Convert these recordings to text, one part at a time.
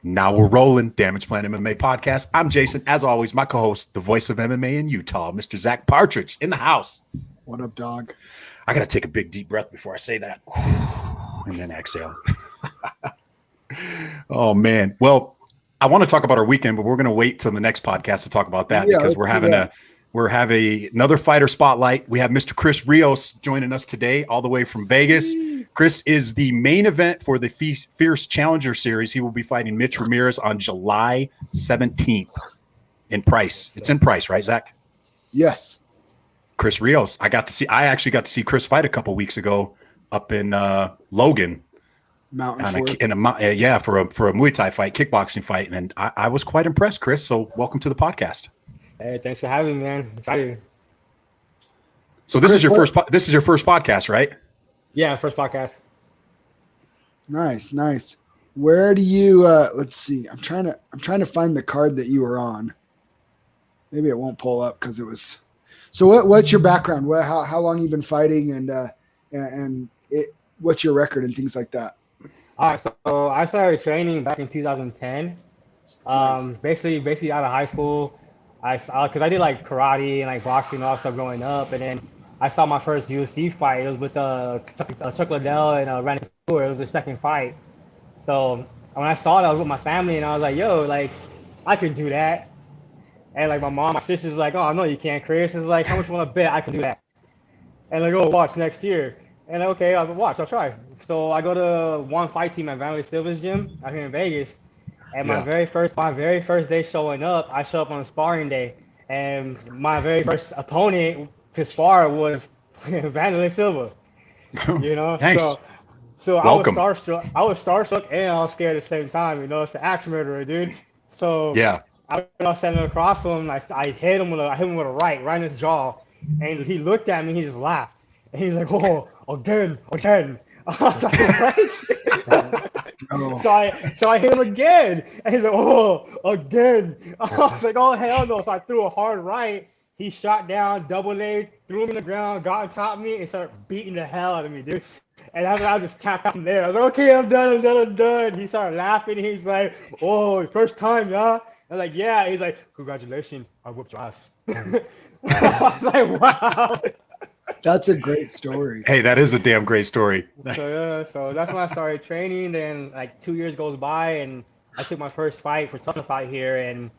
Now we're rolling. Damage Plan MMA podcast. I'm Jason. As always, my co-host, the voice of MMA in Utah, Mr. Zack Partridge, in the house. What up, dog? I got to take a big, deep breath before I say that. And then exhale. Oh, man. Well, I want to talk about our weekend, but we're going to wait till the next podcast to talk about that because we're having another fighter spotlight. We have Mr. Chris Rios joining us today, all the way from Vegas. Chris is the main event for the Fierce Challenger Series. He will be fighting Mitch Ramirez on July 17th in Price. It's in Price, right, Zach? Yes. Chris Rios. I actually got to see Chris fight a couple weeks ago up in Logan. Mountain for a Muay Thai fight, kickboxing fight, and I was quite impressed, Chris. So welcome to the podcast. Hey, thanks for having me, man. Excited. So this is your first podcast, right? Yeah, first podcast. Nice. Where do you let's see. I'm trying to find the card that you were on. Maybe it won't pull up because it was. So what's your background? How long you been fighting and what's your record and things like that? All right, so I started training back in 2010. Nice. Basically out of high school. Because I did like karate and like boxing and all that stuff growing up, and then I saw my first UFC fight. It was with Chuck Liddell and Randy Couture. It was their second fight. So when I saw it, I was with my family, and I was like, "Yo, like, I can do that." And like my sister's like, "Oh, no, you can't, Chris." It's like, "How much you want to bet I can do that?" And like, "Oh, watch next year." And like, okay, I'll try. So I go to one fight team at Vanderlei Silva's gym out here in Vegas. And my very first day showing up, I show up on a sparring day, and my very first opponent to spar was Vanderlei Silva. You know, nice. So welcome. I was starstruck and I was scared at the same time. You know, it's the axe murderer, dude. So yeah, I was standing across from him. I hit him with a right in his jaw, and he looked at me. He just laughed, and he's like, "Oh, again." I was like, right? Oh. So I hit him again, and he's like, "Oh, again!" I was like, "Oh, hell no!" So I threw a hard right. He shot down, double leg, threw him in the ground, got on top of me, and started beating the hell out of me, dude. And I just tapped out from there. I was like, "Okay, I'm done." He started laughing. He's like, "Oh, first time, yeah?" I was like, "Yeah." He's like, "Congratulations, I whooped your ass." I was like, "Wow." That's a great story. Hey, that is a damn great story. So that's when I started training. Then like 2 years goes by, and I took my first fight for Tough Fight here, and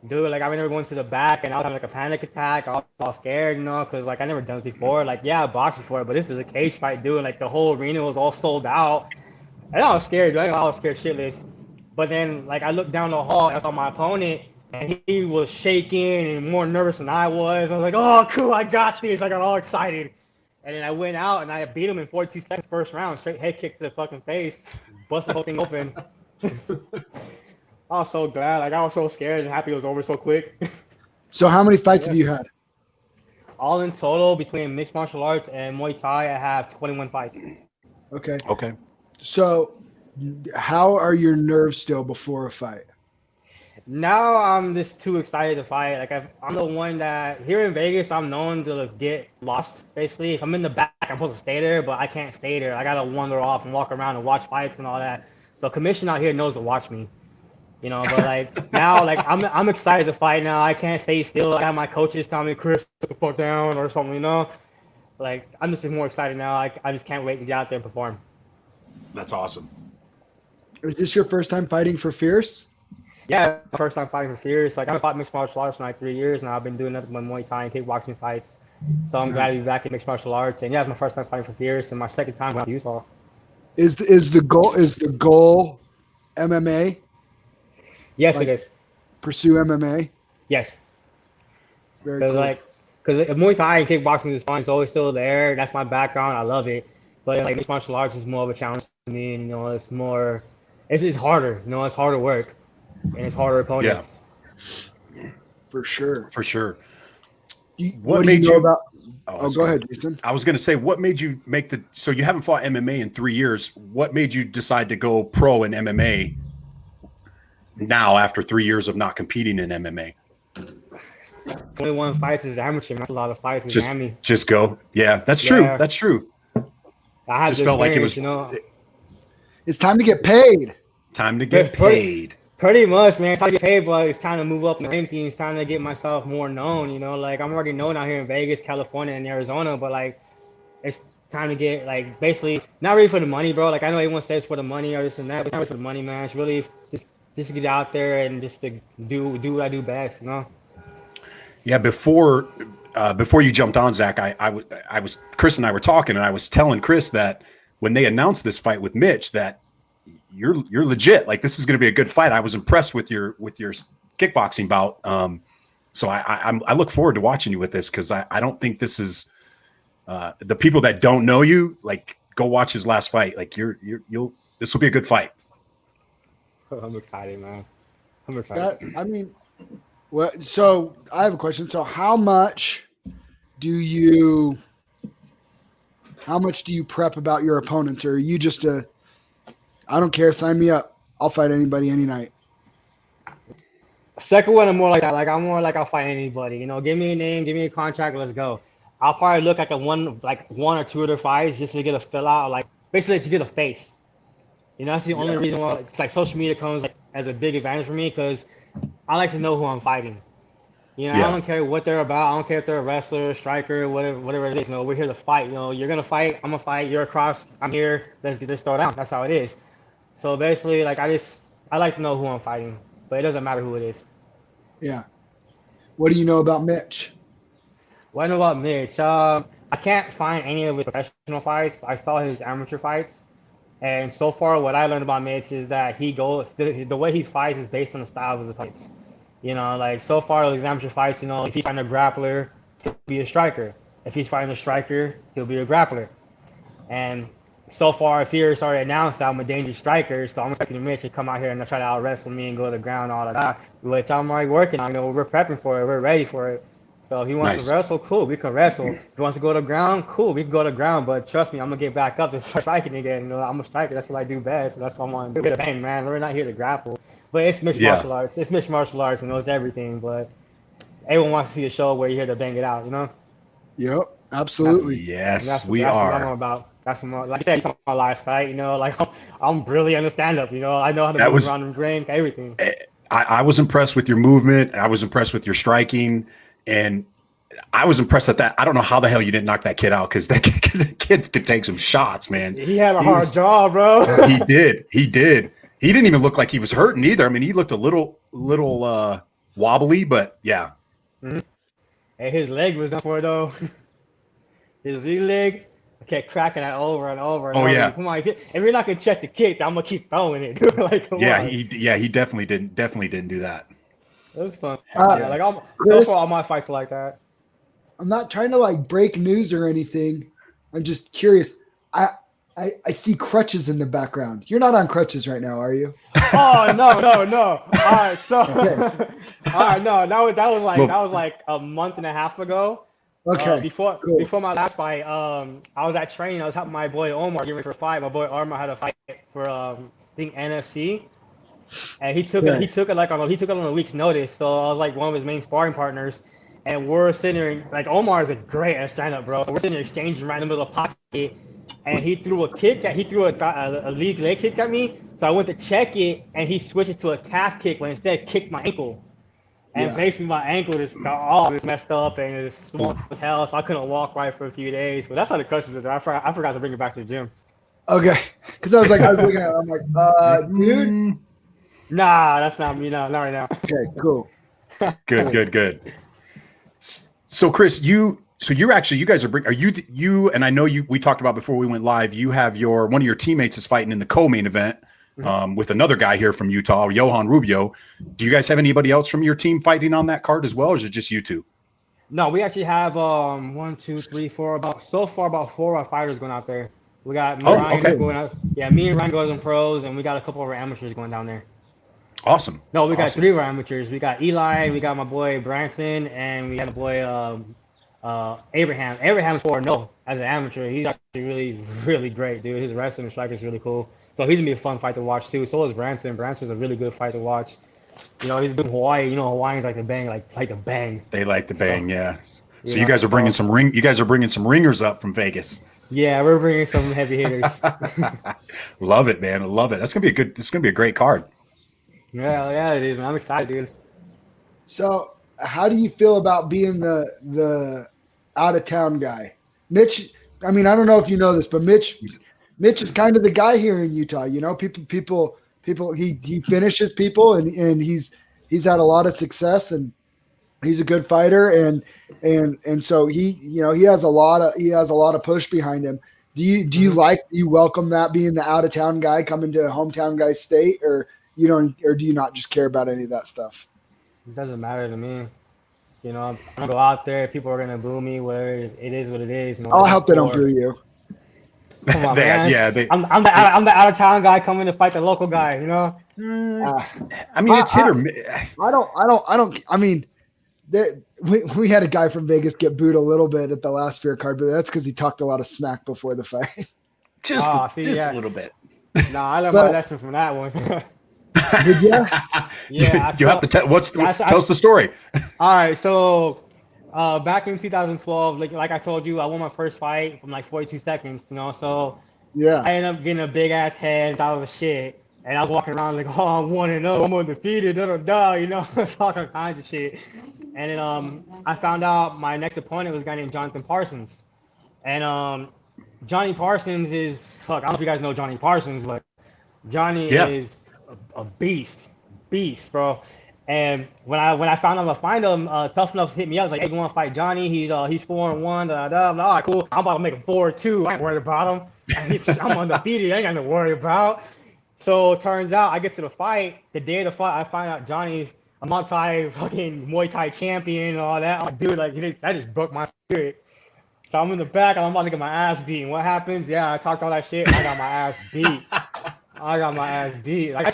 dude, like I remember going to the back, and I was having like a panic attack. I was all scared, you know, because like I never done this before. Like I boxed before, but this is a cage fight, dude. Like the whole arena was all sold out, and I was scared. Dude. I was scared shitless. But then like I looked down the hall, and I saw my opponent, and he was shaking and more nervous than I was. I was like, "Oh, cool, I got this." I got all excited. And then I went out and I beat him in 42 seconds first round, straight head kick to the fucking face, bust the whole thing open. I was so glad. Like I was so scared and happy it was over so quick. So how many fights have you had? All in total between mixed martial arts and Muay Thai, I have 21 fights. Okay. So how are your nerves still before a fight? Now I'm just too excited to fight. Like I'm the one that here in Vegas, I'm known to get lost. Basically, if I'm in the back, I'm supposed to stay there, but I can't stay there. I gotta wander off and walk around and watch fights and all that. So commission out here knows to watch me, you know. But like now, like I'm excited to fight now. I can't stay still. I have my coaches telling me, "Chris, sit the fuck down" or something, you know. Like I'm just more excited now. I just can't wait to get out there and perform. That's awesome. Is this your first time fighting for Fierce? Yeah, my first time fighting for Fierce. Like I've fought mixed martial arts for like 3 years now. I've been doing nothing but Muay Thai and kickboxing fights. So I'm glad to be back in mixed martial arts. And yeah, it's my first time fighting for Fierce and my second time going to Utah. Is the goal MMA? Yes, like, it is. Pursue MMA? Yes. Very cool. Because Muay Thai and kickboxing is fun. It's always still there. That's my background. I love it. But like mixed martial arts is more of a challenge to me. And, you know, it's harder. You know, it's harder work. And it's harder opponents. Yeah. For sure. What made you about? Oh, go ahead, Jason. I was going to say, what made you so you haven't fought MMA in 3 years. What made you decide to go pro in MMA now after 3 years of not competing in MMA? 21 fights is amateur. That's a lot of fights. Just go. Yeah, that's true. That's true. I just felt like it was, you know. It's time to get paid. Time to get paid. Pretty much, man. It's time to get paid, but it's time to move up in the rankings. It's time to get myself more known. You know, like I'm already known out here in Vegas, California, and Arizona, but like it's time to get like basically not really for the money, bro. Like I know everyone says for the money or this and that, but it's not really for the money, man. It's really just to get out there and just to do what I do best, you know. Yeah, before you jumped on, Zach, I was Chris and I were talking, and I was telling Chris that when they announced this fight with Mitch, that you're legit. Like this is going to be a good fight. I was impressed with your kickboxing bout. So I look forward to watching you with this because I don't think this is the people that don't know you, like go watch his last fight. Like this will be a good fight. I'm excited, man. I'm excited. I mean, well, so I have a question. So how much do you prep about your opponents, or are you just I don't care, sign me up, I'll fight anybody any night? Second one, I'm more like that. Like I'm more like I'll fight anybody. You know, give me a name, give me a contract, let's go. I'll probably look at one or two of their fights just to get a fill out, like basically to get a face. You know, that's the only reason why it's like social media comes as a big advantage for me because I like to know who I'm fighting. You know, I don't care what they're about. I don't care if they're a wrestler, striker, whatever it is. You know, we're here to fight. You know, you're gonna fight. I'm gonna fight. You're across. I'm here. Let's get this throw down. That's how it is. So basically, like I like to know who I'm fighting, but it doesn't matter who it is. Yeah. What do you know about Mitch? What I know about Mitch, I can't find any of his professional fights. I saw his amateur fights, and so far, what I learned about Mitch is that the way he fights is based on the style of his fights. You know, like so far, his amateur fights, you know, if he's fighting a grappler, he'll be a striker. If he's fighting a striker, he'll be a grappler. And so far, Fierce already announced that I'm a dangerous striker, so I'm expecting Mitch to come out here and try to out wrestle me and go to the ground and all of that, which I'm already working on. You know, we're prepping for it. We're ready for it. So if he wants to wrestle, cool, we can wrestle. If he wants to go to the ground, cool, we can go to the ground. But trust me, I'm gonna get back up to start striking again. You know, I'm a striker. That's what I do best. That's what I want to do. Bang, man. We're not here to grapple. But it's mixed martial arts. It's mixed martial arts and knows everything. But everyone wants to see a show where you're here to bang it out. You know? Yep, absolutely. That's what I'm about. That's what like I said, my last fight. You know, like I'm really in the stand up. You know, I know how to move around the ring, everything. I was impressed with your movement. I was impressed with your striking, and I was impressed at that. I don't know how the hell you didn't knock that kid out because that kid could take some shots, man. He had a hard jaw, bro. He did. He didn't even look like he was hurting either. I mean, he looked a little wobbly, but yeah. Mm-hmm. And his leg was done for though. His leg kept cracking it over and over. And over. Yeah. Come on, if you're not gonna check the kick, I'm gonna keep throwing it. Dude. Like, come on. He definitely didn't do that. It was fun. Like so far all my fights are like that. I'm not trying to like break news or anything. I'm just curious. I see crutches in the background. You're not on crutches right now, are you? Oh no. All right, so all right, no, that was like a month and a half ago. Okay. Before my last fight, I was at training. I was helping my boy Omar get ready for a fight. My boy Omar had a fight for I think NFC, and he took it on a week's notice. So I was like one of his main sparring partners, and we're sitting there like Omar is a great at stand up, bro. So we're sitting there exchanging right in the middle of the pocket. And he threw a lead leg kick at me. So I went to check it, and he switched it to a calf kick, but instead kicked my ankle. And basically my ankle just got all this messed up and it's swollen as hell, so I couldn't walk right for a few days. But that's how the crutches are. I forgot to bring it back to the gym. Okay, because I was looking at it, I'm like, dude. Nah, that's not me. No, not right now. Okay, cool. Good. So Chris, you guys are you and I know we talked about before we went live, you have one of your teammates is fighting in the co-main event with another guy here from Utah, Johan Rubio. Do you guys have anybody else from your team fighting on that card as well, or is it just you two? No, we actually have 1, 2, 3, 4 about 4 fighters going out there. We got me and Ryan going out. Yeah, me and Ryan goes in pros, and we got a couple of our amateurs going down there. Awesome. No, we got 3 of our amateurs. We got Eli, we got my boy Branson, and we have a boy Abraham. Abraham's 4-0 as an amateur. He's actually really, really great, dude. His wrestling and striker is really cool. So he's gonna be a fun fight to watch too. So is Branson. Branson's a really good fight to watch. You know, he's been in Hawaii. You know, Hawaiians like to bang, like to bang. They like to bang, yeah. So you guys are bringing some ringers up from Vegas. Yeah, we're bringing some heavy hitters. Love it, man. I love it. This is gonna be a great card. Yeah, it is, man. I'm excited, dude. So, how do you feel about being the out of town guy, Mitch? I mean, I don't know if you know this, but Mitch is kind of the guy here in Utah. You know, people. He finishes people, and he's had a lot of success, and he's a good fighter, and so he has a lot of push behind him. Do you welcome that, being the out of town guy coming to a hometown guy's state, or do you not just care about any of that stuff? It doesn't matter to me. You know, I'm gonna go out there. People are gonna boo me. Whatever it is what it is. You know, I'll help they don't boo you. Come on, man. I'm the out of town guy coming to fight the local guy. You know. I mean, it's hit or miss. I don't. I mean, we had a guy from Vegas get booed a little bit at the last Fear card, but that's because he talked a lot of smack before the fight. Just a little bit. Nah, I learned my lesson from that one. Did you? Yeah. You have to tell us the story. All right, so back in 2012, like I told you, I won my first fight from like 42 seconds. You know, so yeah, I ended up getting a big ass head. Thought it was a shit. And I was walking around like, oh, I'm 1-0, I'm undefeated, you know, talking kinds of shit. And then I found out my next opponent was a guy named Jonathan Parsons. And Johnny Parsons is, I don't know if you guys know Johnny Parsons, but Johnny is a beast, bro. And when I found out to find him, Tough Enough hit me up, like, hey, you want to fight Johnny? He's 4-1, I'm like, all right, cool. I'm about to make him 4-2. I ain't worried about him. I'm undefeated. I ain't got nothing to worry about. So it turns out I get to the fight. The day of the fight, I find out Johnny's a multi-fucking Muay Thai champion and all that. I'm like, dude, that just broke my spirit. So I'm in the back and I'm about to get my ass beaten. What happens? Yeah, I talked all that shit. I got my ass beat. Like, I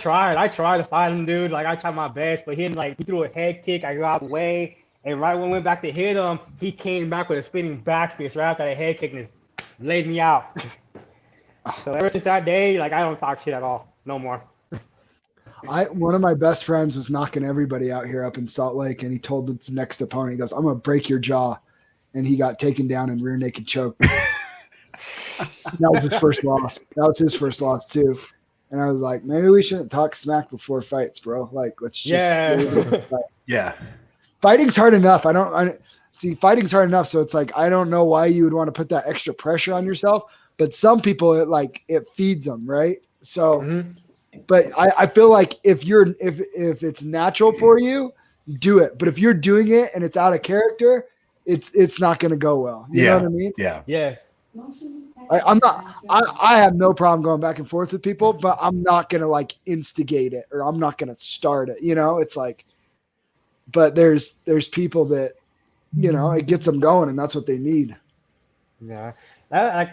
tried to fight him, dude. Like, I tried my best, but he threw a head kick. I got out of the way. And right when I went back to hit him, he came back with a spinning back fist right after that head kick and just laid me out. So ever since that day, like, I don't talk shit at all. No more. One of my best friends was knocking everybody out here up in Salt Lake, and he told his next opponent, he goes, I'm going to break your jaw. And he got taken down and rear naked choked. That was his first loss. That was his first loss too. And I was like, maybe we shouldn't talk smack before fights, bro. Like, let's just yeah. Fighting's hard enough. Fighting's hard enough. So it's like, I don't know why you would want to put that extra pressure on yourself, but some people it feeds them, right? So, but I feel like if it's natural for you, do it. But if you're doing it and it's out of character, it's not going to go well. You know what I mean? Yeah. I have no problem going back and forth with people, but I'm not going to instigate it, or I'm not going to start it. You know, it's like, but there's people that, it gets them going, and that's what they need. Yeah.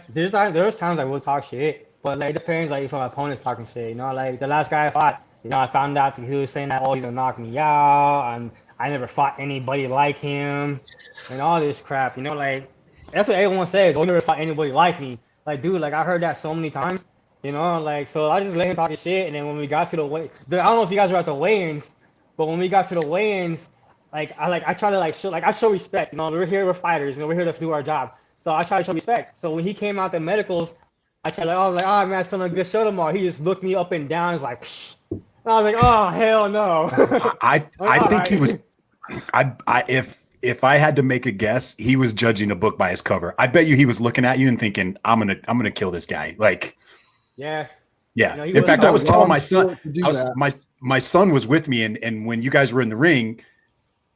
There's times I will talk shit, but it depends if my opponent's talking shit. Like the last guy I fought, I found out that he was saying that, oh, he's gonna knock me out, and I never fought anybody like him, and all this crap. That's what everyone says. Oh, I never fought anybody like me. Like, dude, I heard that so many times. So I just let him talk his shit, and then when we got to the I don't know if you guys were at the weigh-ins, but when we got to the weigh-ins, I try to show respect. We're here, we're fighters. We're here to do our job. So I try to show respect. So when he came out the medicals, I tried oh man, it's feeling a good show tomorrow. He just looked me up and down. He's like, psh. And I was like, oh hell no. I think he was. If I had to make a guess, he was judging a book by his cover. I bet you he was looking at you and thinking, I'm gonna kill this guy. Yeah. In fact, I was telling my son, my son was with me, and when you guys were in the ring,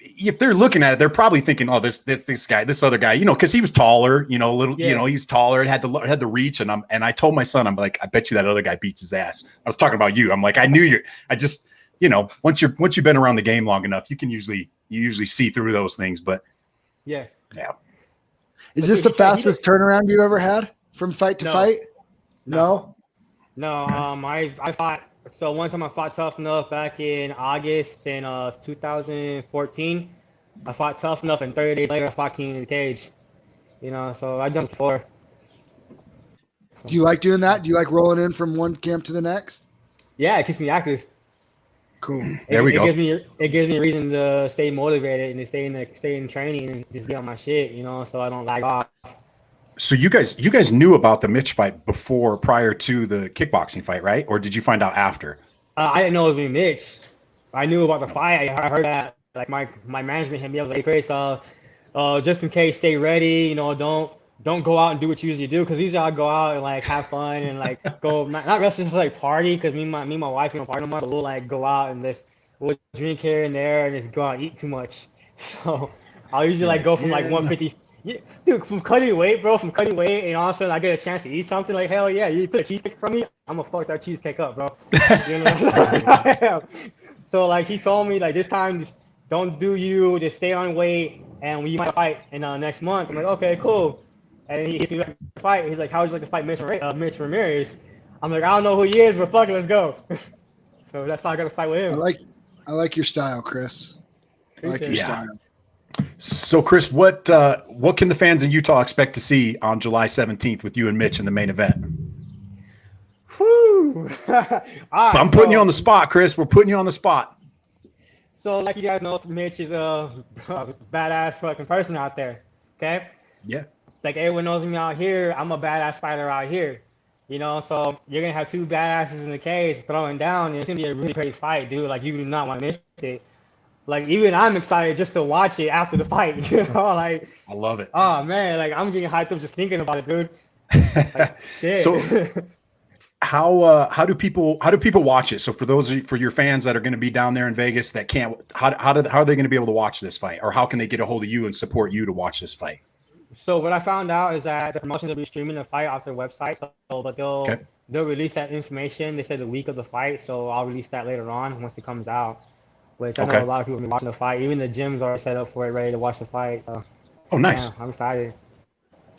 if they're looking at it, they're probably thinking, oh, this guy, this other guy, because he was taller, he's taller, it had the reach. And I told my son, I'm like, I bet you that other guy beats his ass. I was talking about you. I'm like, I knew I just, once you've been around the game long enough, you usually see through those things. But yeah. Is this the fastest turnaround you ever had from fight to fight? No. I fought. So one time I fought Tough Enough back in August in 2014. I fought Tough Enough, and 30 days later I fought King in the Cage. So I've done it before. Do you like doing that? Do you like rolling in from one camp to the next? Yeah, it keeps me active. Cool. There we go. It gives me a reason to stay motivated and to stay in training and just get on my shit, so I don't lag off. So you guys knew about the Mitch fight prior to the kickboxing fight, right? Or did you find out after? I didn't know it was Mitch. I knew about the fight. I heard that like my management hit me. I was like, hey, Chris, just in case, stay ready. You know, don't go out and do what you usually do, because usually I go out and like have fun and like go not wrestling for like party, because me and my wife don't party no more, but we'll like go out and we'll drink here and there and just go out and eat too much. So I'll usually like go from like 150. Yeah, dude, from cutting weight, and all of a sudden I get a chance to eat something, like, hell yeah, you put a cheesecake from me, I'm gonna fuck that cheesecake up, bro. You know? So like he told me like this time just don't do you, just stay on weight, and we might fight in next month. I'm like, okay, cool. And he hits me back to fight. He's like, how would you like to fight Mitch Ramirez? I'm like, I don't know who he is, but fuck it, let's go. So that's how I got to fight with him. I like your style, Chris. I like your style. So, Chris, what can the fans in Utah expect to see on July 17th with you and Mitch in the main event? Whew. I'm putting you on the spot, Chris. We're putting you on the spot. So, like you guys know, Mitch is a badass fucking person out there. Okay? Yeah. Like everyone knows me out here. I'm a badass fighter out here. You know, so you're going to have two badasses in the cage throwing down, and it's going to be a really great fight, dude. Like, you do not want to miss it. Like, even I'm excited just to watch it after the fight, you know, like. I love it. Oh, man, like, I'm getting hyped up just thinking about it, dude. Like, shit. So, how do people watch it? So, for your fans that are going to be down there in Vegas that can't, how are they going to be able to watch this fight, or how can they get a hold of you and support you to watch this fight? So, what I found out is that the promotions will be streaming the fight off their website, but they'll release that information. They said the week of the fight, so I'll release that later on once it comes out. Which I know a lot of people have been watching the fight. Even the gym's already set up for it, ready to watch the fight. So, oh, nice. Yeah, I'm excited.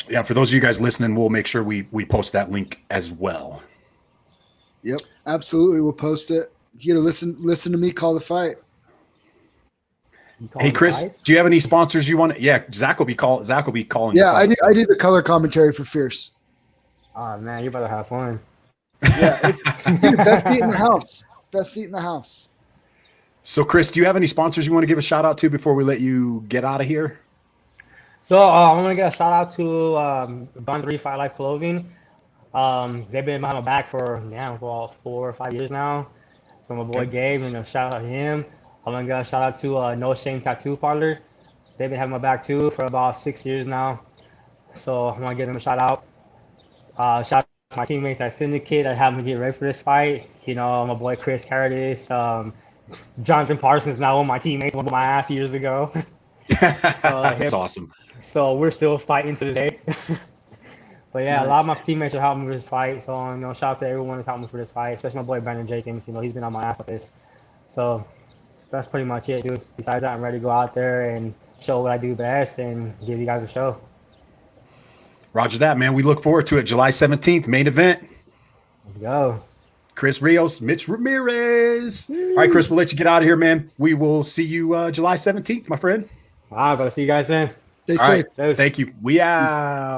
Yeah, for those of you guys listening, we'll make sure we post that link as well. Yep, absolutely. We'll post it. You gotta listen to me call the fight. Hey, Chris, do you have any sponsors you want? Yeah, Zack will be calling. Yeah, I do the color commentary for Fierce. Oh man, you better have fun. Yeah, dude, best seat in the house. Best seat in the house. So, Chris, do you have any sponsors you want to give a shout out to before we let you get out of here? So, I'm going to get a shout out to Bond 3 Fight Life Clothing. They've been behind my back for 4 or 5 years now. So, my boy Gabe, shout out to him. I'm going to get a shout out to No Shame Tattoo Parlor. They've been having my back too for about 6 years now. So, I'm going to give them a shout out. Shout out to my teammates at Syndicate that helped me get ready for this fight. My boy Chris Rios. Jonathan Parsons now on my teammates, won my ass years ago. That's awesome. So we're still fighting to this day. But yeah, nice. A lot of my teammates are helping me with this fight. So shout out to everyone that's helping me for this fight, especially my boy Brandon Jenkins. He's been on my ass with this. So that's pretty much it, dude. Besides that, I'm ready to go out there and show what I do best and give you guys a show. Roger that, man. We look forward to it. July 17th, main event. Let's go. Chris Rios, Mitch Ramirez. All right, Chris, we'll let you get out of here, man. We will see you July 17th, my friend. All right, gotta see you guys then. Stay safe. Right. Thank you. We out.